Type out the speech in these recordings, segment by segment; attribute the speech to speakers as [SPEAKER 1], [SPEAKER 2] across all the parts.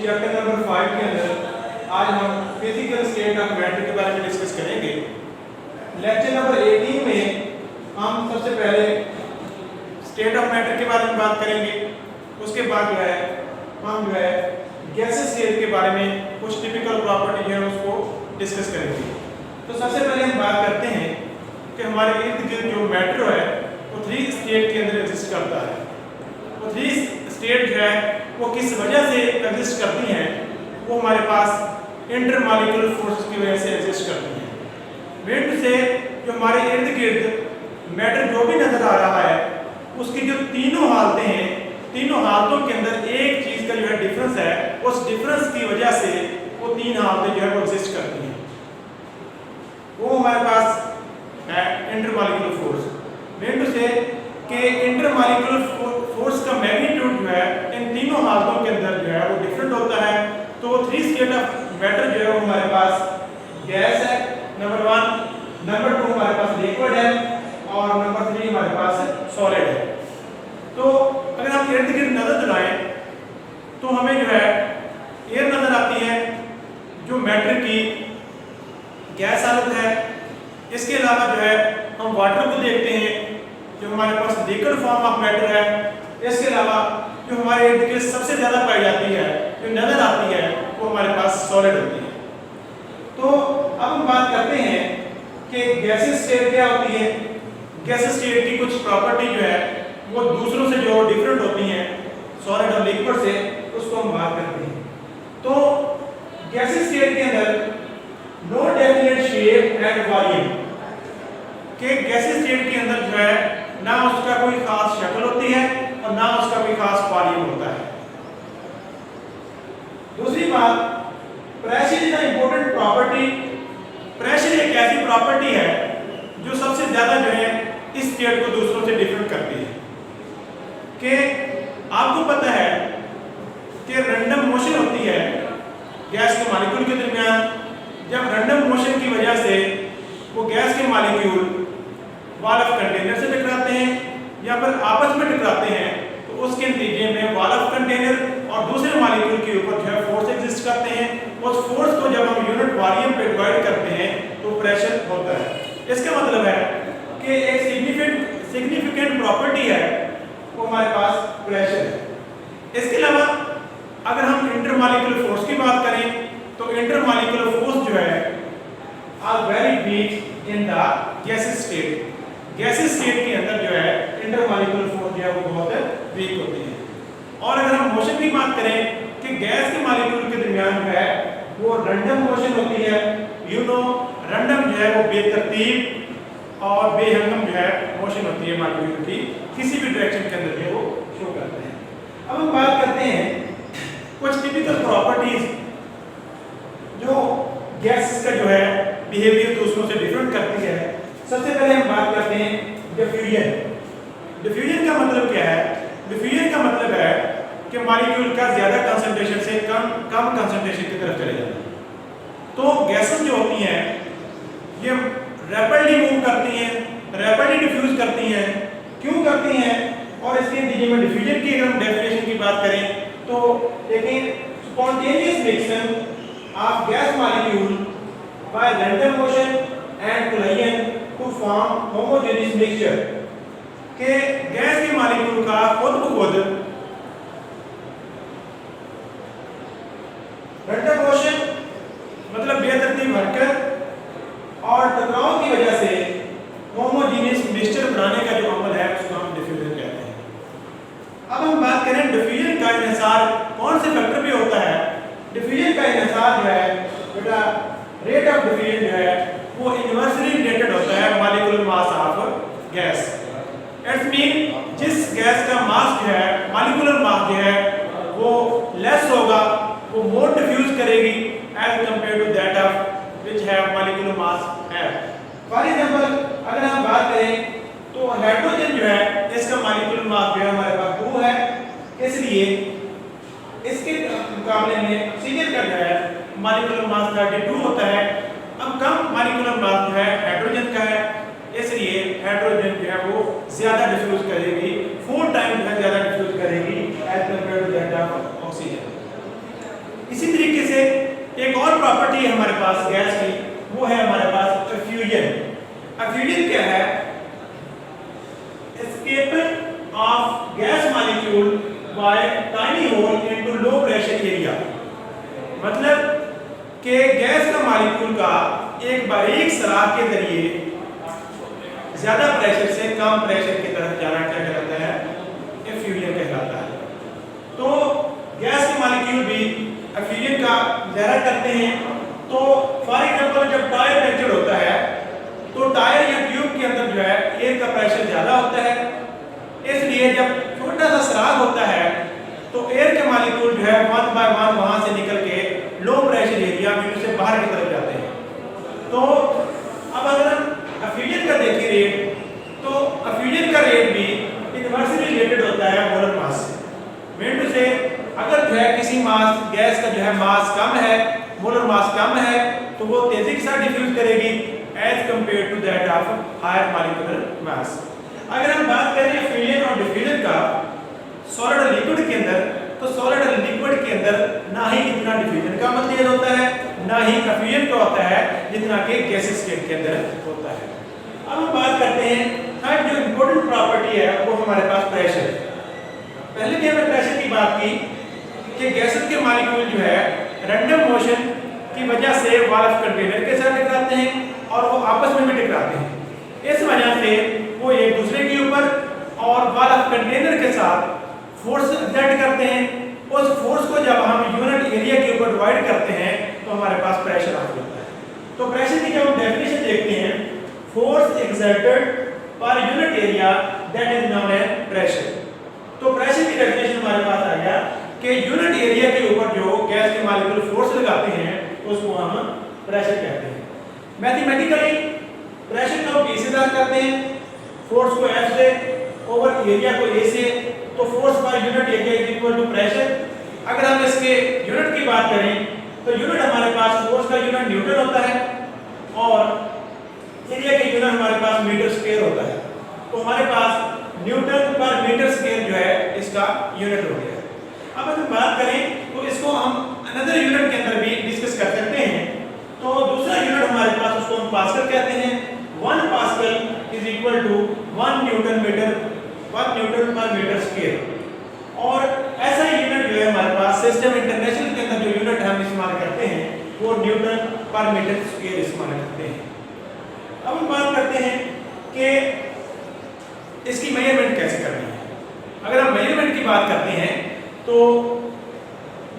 [SPEAKER 1] Chapter number 5 के अंदर आज हम फिजिकल स्टेट ऑफ मैटर के बारे में डिस्कस करेंगे। लेक्चर नंबर 18 में हम सबसे पहले स्टेट ऑफ मैटर के बारे में बात करेंगे। उसके बाद हम गैसेस स्टेट के बारे में कुछ टिपिकल प्रॉपर्टी है उसको डिस्कस करेंगे। तो सबसे पहले हम बात करते हैं कि हमारे इर्द गिर्द जो मैटर है वो 3 स्टेट के अंदर एग्जिस्ट करता है। वो 3 स्टेट जो है वो किस वजह से एग्जिस्ट करती हैं, वो हमारे पास इंटरमॉलिक्यूलर फोर्सेस की वजह से एग्जिस्ट करती हैं। विंड से जो हमारे इर्द गिर्द मैटर जो भी नजर आ रहा है उसकी जो तीनों हालतें हैं, तीनों हालतों के अंदर एक चीज का जो है डिफरेंस है, उस डिफरेंस की वजह से वो 3 हालतें जो है वो एग्जिस्ट करती हैं। वो हमारे पास है इंटरमॉलिक्यूलर फोर्स। विंड से कि इंटरमॉलिक्यूलर फोर्स का मैग्नीट्यूड जो है इन तीनों हालतों के अंदर जो है वो डिफरेंट होता है। तो 3 स्टेट ऑफ मैटर जो है वो हमारे पास गैस है नंबर 1, नंबर 2 हमारे पास लिक्विड है और नंबर 3 हमारे पास सॉलिड है। तो अगर हम इर्द गिर्द नजर दौड़ाएं तो हमें जो है एयर नजर आती है जो मैटर की गैस हालत है। इसके अलावा जो है हम वाटर को देखते हैं जो हमारे पास लिक्विड फॉर्म ऑफ मैटर है। इसके अलावा जो हमारे इर्द गिर्द सबसे ज्यादा पाई जाती है, जो नजर आती है, वो हमारे पास सॉलिड होती है। तो अब हम बात करते हैं कि गैसेस स्टेट क्या होती है। गैसेस स्टेट की कुछ प्रॉपर्टी जो है वो दूसरों से जो डिफरेंट होती हैं सॉलिड और लिक्विड से, उसको हम बात करते हैं। तो गैसेस स्टेट के अंदर no definite shape and volume के गैसेस स्टेट के अंदर जो है ना उसका कोई खास शक्ल होती है और ना उसका कोई खास वॉल्यूम होता है। दूसरी बात, pressure is a important property. Pressure एक ऐसी प्रॉपर्टी है जो सबसे ज्यादा जो है इस स्टेट को दूसरों से डिफरेंट करती है। कि आपको पता है कि रैंडम मोशन होती है गैस के मॉलिक्यूल के दरमियान। जब रैंडम मोशन की वजह से वो गैस के मॉलिक्यूल वॉल ऑफ कंटेनर से टकराते हैं या फिर आपस में टकराते हैं, तो उसके नतीजे में वॉल ऑफ कंटेनर और दूसरे मॉलिक्यूल के ऊपर जो है फोर्स एग्जिस्ट करते हैं। उस फोर्स को जब हम यूनिट वॉल्यूम पे डिवाइड करते हैं तो प्रेशर होता है। इसका मतलब है कि एक सिग्निफिकेंट प्रॉपर्टी है वो हमारे पास प्रेशर है। इसके अलावा अगर हम इंटरमॉलिक्यूलर फोर्स की बात करें तो इंटरमॉलिक्यूलर फोर्स जो है are very weak in the gases state. Gases state के अंदर जो है इंटरमॉलिक्यूलर फोर्स जो है वो बहुत वीक होती है। और अगर हम मोशन की बात करें कि गैस के मॉलिक्यूल के दरमियान जो है वो रैंडम मोशन होती है। रैंडम जो है वो बेतरतीब और बेहंगम जो है मोशन होती है मॉलिक्यूल की, किसी भी डायरेक्शन के अंदर जो वो शो करते हैं। अब हम बात करते हैं कुछ टिपिकल प्रॉपर्टीज जो गैस का जो है बिहेवियर दूसरों से डिफरेंट करती है। सबसे पहले हम बात करते हैं डिफ्यूजन। डिफ्यूजन का मतलब क्या है? डिफ्यूजन का मतलब है कि मॉलिक्यूल का ज्यादा कंसंट्रेशन से कम कंसंट्रेशन की तरफ चले जाना। तो गैसेस जो होती हैं ये रैपिडली मूव करती हैं, रैपिडली डिफ्यूज करती हैं। क्यों करती हैं? और इसके नतीजे में डिफ्यूजन की अगर हम डेफिनेशन की बात करें तो देखिए, spontaneous mixing of gas molecule by random motion and collision to form homogeneous mixture. के गैस के मॉलिक्यूल का खुद ब खुद रैंडम मोशन मतलब बेतरतीब हरकत और टकराव की वजह से होमोजेनियस मिक्सचर बनाने का जो अमल है उसको हम डिफ्यूजन कहते हैं। अब हम बात करें डिफ्यूजन का इन्हिसार कौन से फैक्टर पे होता है। डिफ्यूजन का इन्हिसार जो है बेटा, रेट ऑफ डिफ्यूजन जो है वो इनवर्सली रिलेटेड होता है molecular mass of gas. It's mean जिस गैस का मास जो है मॉलिक्यूलर मास जो है वो लेस होगा, वो मोर डिफ्यूज करेगी as compare to that of which have molecular mass है। फॉर एग्जांपल अगर हम बात करें तो हाइड्रोजन जो है इसका मॉलिक्यूलर मास जो है हमारे पास 2 है, इसलिए इसके मुकाबले में ऑक्सीजन का जो है मॉलिक्यूलर मास 32 होता है। अब कम मॉलिक्यूलर मास जो है हाइड्रोजन का है, इसलिए हाइड्रोजन जो है वो ज्यादा डिफ्यूज करेगी, 4 टाइम जो है ज्यादा डिफ्यूज करेगी as compare to that of oxygen. Property है हमारे पास गैस की, वो है हमारे पास एफ्यूजन। एफ्यूजन क्या है? Escaping of gas molecule by tiny hole into low pressure area. मतलब कि गैस का मॉलिक्यूल का एक बारीक सराख के जरिए ज्यादा प्रेशर से कम प्रेशर की तरफ जाना क्या कहलाता है? एफ्यूजन कहलाता है। तो गैस के मॉलिक्यूल भी एफ्यूजन का मुजाहरा करते हैं। तो फॉर एग्जांपल जब टायर पंक्चर होता है तो टायर या ट्यूब के अंदर जो है एयर का प्रेशर ज्यादा होता है, इसलिए जब छोटा सा सराख होता है तो एयर के मॉलिक्यूल जो है वन बाय वन वहां से निकल के लो प्रेशर एरिया में से बाहर की तरफ जाते हैं। तो अब अगर हम एफ्यूजन का देखें रेट, तो एफ्यूजन का रेट भी इनवर्सली रिलेटेड होता है मोलर मास से। मीन टू से अगर जो है किसी मास गैस का जो है मास कम है, मोलर मास कम है, तो वो तेजी के साथ डिफ्यूज करेगी as compare to that of higher molecular mass. अगर हम बात करें एफ्यूजन और डिफ्यूजन का सॉलिड और लिक्विड के अंदर, तो सॉलिड और लिक्विड के अंदर ना ही इतना डिफ्यूजन का अमल तेज होता है, ना ही एफ्यूजन का होता है जितना कि गैसेस स्टेट के अंदर होता है। अब हम बात करते हैं थर्ड जो इंपॉर्टेंट प्रॉपर्टी है वो हमारे पास प्रेशर। पहले भी हमने प्रेशर की बात की कि गैसेस के मॉलिक्यूल जो है रैंडम मोशन की वजह से वॉल ऑफ कंटेनर के साथ टकराते हैं और वो आपस में भी टकराते हैं। इस वजह से वो एक दूसरे के ऊपर और वॉल ऑफ कंटेनर के साथ फोर्स एक्सर्ट करते हैं। उस फोर्स को जब हम यूनिट एरिया के ऊपर डिवाइड करते हैं तो हमारे पास प्रेशर आ जाता है। तो प्रेशर की जब हम डेफिनेशन देखते हैं, force exerted per unit area that is known as pressure. तो प्रेशर की डेफिनेशन हमारे पास आ गया कि यूनिट एरिया के ऊपर जो गैस के मॉलिक्यूल फोर्स लगाते हैं उसको हम प्रेशर कहते हैं। मैथमेटिकली प्रेशर को P से दर्ज करते हैं, फोर्स को F से ओवर एरिया को A से, तो force per unit area is equal to pressure. अगर हम इसके यूनिट की बात करें तो यूनिट हमारे पास फोर्स का यूनिट न्यूटन होता है और एरिया के यूनिट हमारे पास मीटर स्क्वायर होता है। तो हमारे पास न्यूटन पर मीटर स्क्वायर जो है इसका यूनिट हो गया। अब अगर बात करें तो इसको हम अनदर यूनिट के अंदर भी डिस्कस कर सकते हैं। तो दूसरा यूनिट हमारे पास उसको हम पास्कल कहते हैं। 1 pascal is equal to 1 newton per metre square. और ऐसा यूनिट जो है हमारे पास सिस्टम इंटरनेशनल के अंदर जो यूनिट हम इस्तेमाल करते हैं वो न्यूटन पर मीटर स्क्वायर इस्तेमाल करते हैं। अब हम बात करते हैं कि इसकी मेजरमेंट कैसे करनी है। अगर हम मेजरमेंट की बात करते हैं तो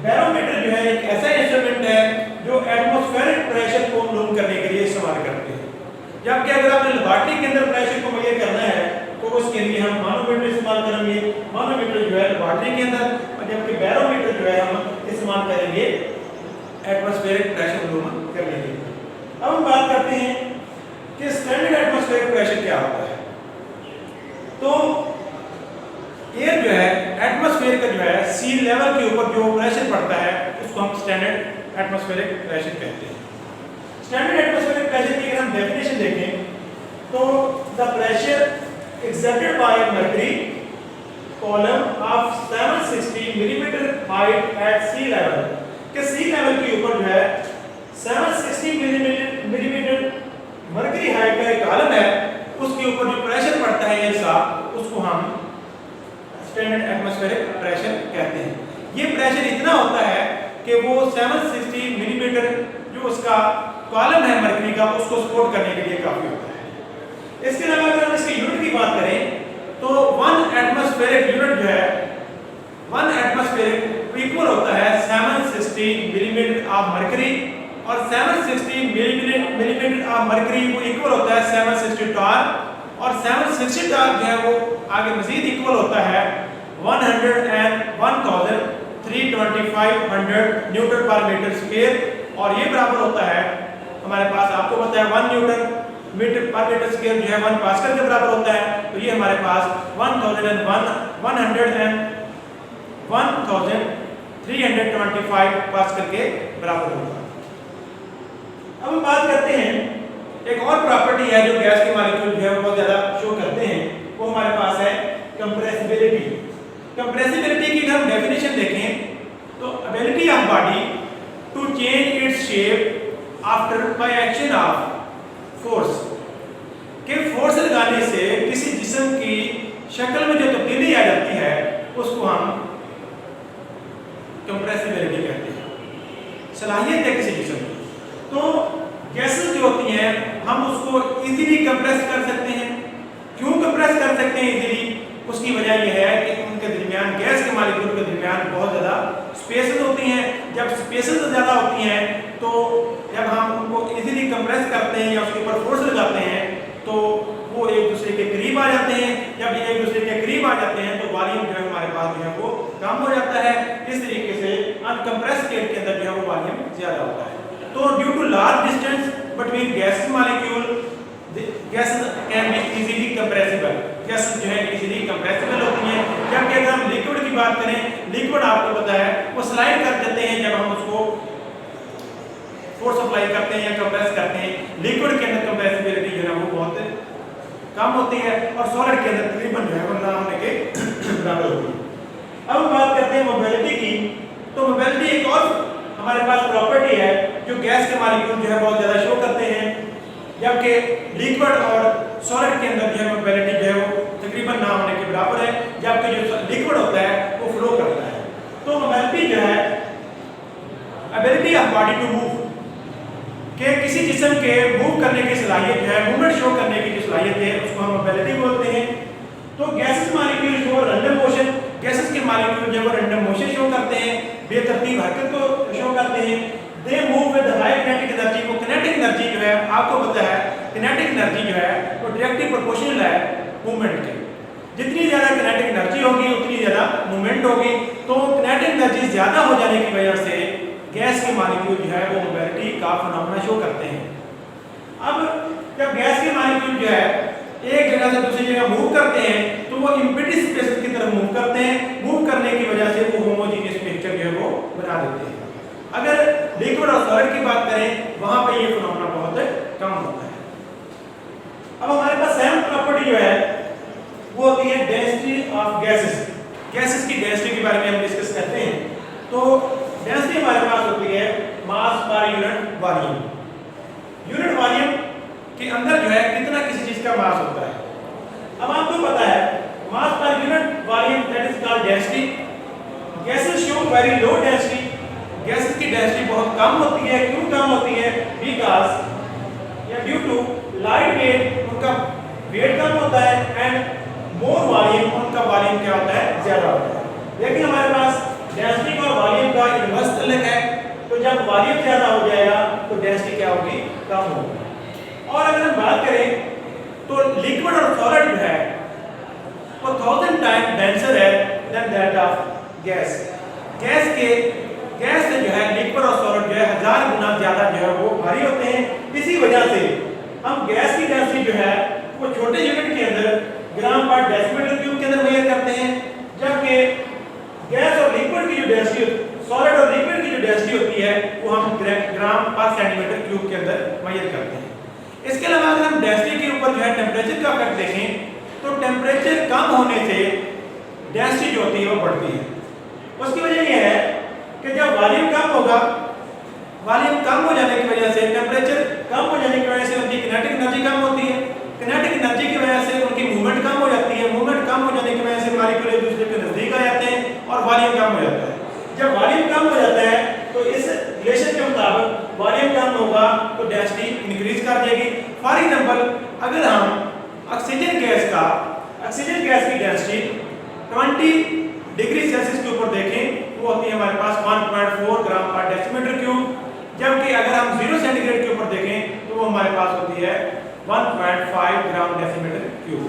[SPEAKER 1] बैरोमीटर जो है एक ऐसा इंस्ट्रूमेंट है जो एटमॉस्फेरिक प्रेशर को मालूम करने के लिए इस्तेमाल करते हैं। जबकि अगर आपने लेबोरेटरी के अंदर प्रेशर को मेजर करना है तो उसके लिए हम मानोमीटर इस्तेमाल करेंगे। मानोमीटर जो है लेबोरेटरी के अंदर, और जबकि बैरोमीटर जो है हम इस्तेमाल करेंगे एटमॉस्फेरिक प्रेशर मालूम करने के लिए। अब हम बात करते हैं कि स्टैंडर्ड एटमॉस्फेरिक प्रेशर क्या होता है। तो एयर जो है एटमॉस्फेयर का जो है सी लेवल के ऊपर जो प्रेशर पड़ता है उसको हम स्टैंडर्ड एटमॉस्फेरिक प्रेशर कहते हैं। स्टैंडर्ड एटमॉस्फेरिक प्रेशर की अगर हम डेफिनेशन देखें तो the pressure exerted by a mercury column of 760 millimetre height at sea level, के सी लेवल के ऊपर जो है 760 मिलीमीटर मर्करी हाइट का एक कॉलम है, उसके ऊपर जो प्रेशर पड़ता है एयर का उसको हम स्टैंडर्ड एटमॉस्फेरिक प्रेशर कहते हैं। ये प्रेशर इतना होता है कि वो 760 मिलीमीटर जो उसका कॉलम है मर्करी का उसको सपोर्ट करने के लिए काफी होता है। इसके अलावा अगर हम इसके यूनिट की बात करें तो 1 एटमॉस्फेरिक यूनिट जो है 1 एटमॉस्फेरिक इक्वल होता है 760 मिलीमीटर ऑफ मर्करी, और 760 मिलीमीटर ऑफ मर्करी वो इक्वल होता है 760 टॉर, और 760 टॉर जो है वो आगे मजीद इक्वल होता है 1325 न्यूटन पर मीटर स्क्वायर, और ये बराबर होता है हमारे पास आपको पता है 1 न्यूटन मीटर पर मीटर स्क्वायर जो है 1 पास्कल के बराबर होता है। तो ये हमारे पास 1325 पास्कल के बराबर होगा। अब हम बात करते हैं एक और प्रॉपर्टी है जो गैस के मॉलिक्यूल जो है बहुत ज्यादा शो करते हैं, वो हमारे पास है कंप्रेसिबिलिटी। कंप्रेसिबिलिटी की अगर हम डेफिनेशन देखें तो ability of body to change its shape after by action of force कि फोर्स लगाने से किसी जिस्म की शक्ल में जो तब्दीली आ जाती है उसको हम कंप्रेसिबिलिटी कहते हैं, सलाहियत है किसी जिस्म की। तो गैसेस जो होती हैं हम उसको इजीली कंप्रेस कर सकते हैं। क्यों कंप्रेस कर सकते हैं इजीली? उसकी वजह यह है कि उनके दरमियान, गैस के मॉलिक्यूल के दरमियान बहुत ज़्यादा स्पेसेस होती हैं। जब स्पेसेस ज़्यादा होती हैं तो जब हम उनको इजीली कंप्रेस करते हैं या उसके ऊपर फोर्स लगाते हैं तो वो एक दूसरे के करीब आ जाते हैं। जब ये एक दूसरे के करीब आ जाते हैं तो वॉल्यूम जो है हमारे पास जो है वो कम हो जाता है। इस तरीके से अनकंप्रेस स्टेट के अंदर जो है वो वॉल्यूम ज़्यादा होता है। तो due to large distance between gas molecule gases can be easily compressible. Gases जो है इजीली कंप्रेसिबल होती हैं। जबकि अगर हम लिक्विड की बात करें, लिक्विड आपको पता है वो स्लाइड कर देते हैं जब हम उसको फोर्स अप्लाई करते हैं या कंप्रेस करते हैं। लिक्विड के अंदर कंप्रेसिबिलिटी जो है वो बहुत कम होती है और सॉलिड के अंदर तकरीबन जो है वो ना होने के बराबर होती है। अब हम बात करते हैं मोबिलिटी की। तो मोबिलिटी एक और हमारे पास प्रॉपर्टी है जो गैस के मॉलिक्यूल जो है बहुत ज़्यादा शो करते हैं, जबकि लिक्विड और सॉलिड के अंदर जो है मोबिलिटी जो है वो तकरीबन ना होने के बराबर है। जबकि जो लिक्विड होता है वो फ्लो करता है। तो मोबिलिटी जो है ability of body to move कि किसी जिस्म के मूव करने की सलाहियत जो है, मूवमेंट शो करने की जो सलाहियत है उसको हम मोबिलिटी बोलते हैं। तो gases molecule show random motion, gases के मॉलिक्यूल जो है वो रैंडम मोशन शो करते हैं, बेतरतीब हरकत को शो करते हैं। They move with high kinetic energy. वो काइनेटिक एनर्जी जो है आपको पता है काइनेटिक एनर्जी जो है वो डायरेक्टली प्रोपोर्शनल है मूवमेंट के। जितनी ज़्यादा काइनेटिक एनर्जी होगी उतनी ज़्यादा मूवमेंट होगी। तो काइनेटिक एनर्जी ज़्यादा हो जाने की वजह से गैस के मॉलिक्यूल जो है वो मोबिलिटी का फिनोमेना शो करते हैं। अब जब गैस के मॉलिक्यूल जो है एक जगह से दूसरी जगह मूव करते हैं तो वो इम्पिटी स्पेसेस की तरफ मूव करते हैं। मूव करने की वजह से वो होमोजेनियस मिक्सचर जो है वो बना देते हैं। अगर लिक्विड और सॉलिड की बात करें वहां पे ये फिनोमेना बहुत कम होता है। अब हमारे पास सेकंड प्रॉपर्टी जो है वो होती है डेंसिटी ऑफ गैसेस। गैसेस की डेंसिटी के बारे में हम डिस्कस करते हैं। तो डेंसिटी हमारे पास होती है mass per unit volume. Unit volume के अंदर जो है कितना किसी चीज का मास होता है। अब आपको पता है mass per unit volume that is called density. Gases show very low density. Gases की डेंसिटी बहुत कम होती है। क्यों कम होती है? बिकॉज या ड्यू टू लाइट वेट, उनका वेट कम होता है एंड मोर वॉल्यूम, उनका वॉल्यूम क्या होता है? ज्यादा होता है। लेकिन हमारे पास डेंसिटी और वॉल्यूम का इनवर्स तल्लुक है। तो जब वॉल्यूम ज्यादा हो जाएगा तो डेंसिटी क्या होगी? कम होगी। और अगर हम बात करें तो लिक्विड और सॉलिड जो है वो 1000 टाइम डेंसर है than that of gas. Gas से जो है लिक्विड और सॉलिड जो है 1000 गुना ज्यादा जो है वो भारी होते हैं। इसी वजह से हम गैस की डेंसिटी जो है वो छोटे यूनिट के अंदर ग्राम पर डेसिमीटर क्यूब के अंदर मेजर करते हैं, जबकि गैस और लिक्विड की जो डेंसिटी, सॉलिड और लिक्विड की जो डेंसिटी होती है वो हम ग्राम पर सेंटीमीटर क्यूब के अंदर मेजर करते हैं। इसके अलावा अगर हम डेंसिटी के ऊपर जो है टेम्परेचर का इफेक्ट देखें तो टेम्परेचर कम होने से डेंसिटी जो होती है वो बढ़ती है। उसकी वजह यह है कि जब वॉल्यूम कम होगा, वॉल्यूम कम हो जाने की वजह से, टेम्परेचर कम हो जाने की वजह से उनकी काइनेटिक एनर्जी कम होती है। काइनेटिक एनर्जी की वजह से उनकी मूवमेंट कम हो जाती है। मूवमेंट कम हो जाने की वजह से मॉलिक्यूल एक दूसरे के नजदीक आ जाते हैं और वॉल्यूम कम हो जाता है। जब वॉल्यूम कम हो जाता है तो इस रिलेशन के मुताबिक वॉल्यूम कम होगा तो डेंसिटी इंक्रीज कर देगी। फॉर एग्जांपल अगर हम ऑक्सीजन गैस की डेंसिटी 20 डिग्री सेल्सियस के ऊपर देखें वो होती है हमारे पास 1.4 ग्राम पर डेसीमीटर क्यूब, जबकि अगर हम 0 सेंटीग्रेड के ऊपर देखें तो वो हमारे पास होती है 1.5 ग्राम डेसीमीटर क्यूब।